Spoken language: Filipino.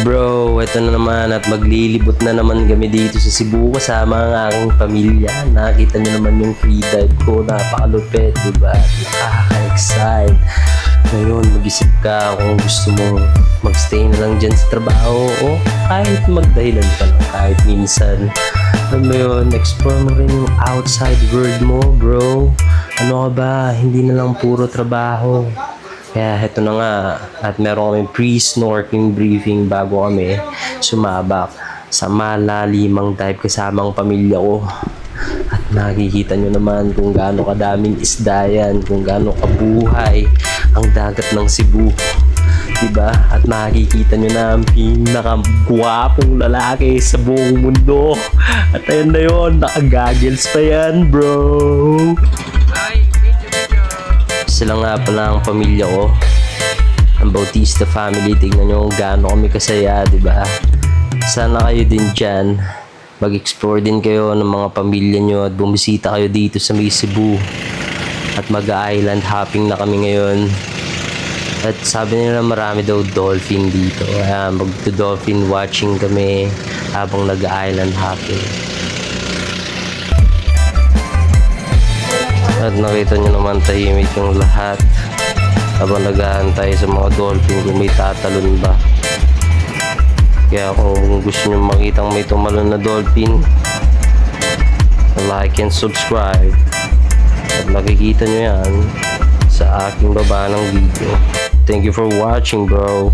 Bro, ito na naman at maglilibot na naman kami dito sa Cebu kasama ang aking pamilya. Nakita nyo naman yung free dive ko, napakalupit, diba? Nakaka-excite. Ngayon, mag-isip ka kung gusto mong magstay na lang dyan sa trabaho o kahit magdahilan ka lang kahit minsan. Alam mo yun, explore mo rin yung outside world mo, bro. Ano ka ba? Hindi na lang puro trabaho. Kaya heto na nga, at meron kami pre-snorkeling briefing bago kami sumabak sa malalimang dive kasama ang pamilya ko. At nakikita nyo naman kung gaano kadaming isda yan, kung gaano kabuhay ang dagat ng Cebu. Diba? At makikita nyo na ang pinakagwapong lalaki sa buong mundo. At ayun na yun, nakagagels pa yan, bro. Sila nga pala ang pamilya ko, ang Bautista family. Tingnan nyo kung gaano kami kasaya, diba? Sana kayo din dyan mag-explore din kayo ng mga pamilya nyo at bumisita kayo dito sa may Cebu. At mag-island hopping na kami ngayon. At sabi nila marami daw dolphin dito, kaya mag-dolphin watching kami habang nag-island hopping. At nakita nyo naman tahimik yung lahat habang nag-aantay sa mga dolphin kung may tatalon ba. Kaya kung gusto nyo makitang may tumalon na dolphin, like and subscribe. At makikita nyo yan sa aking baba ng video. Thank you for watching, bro.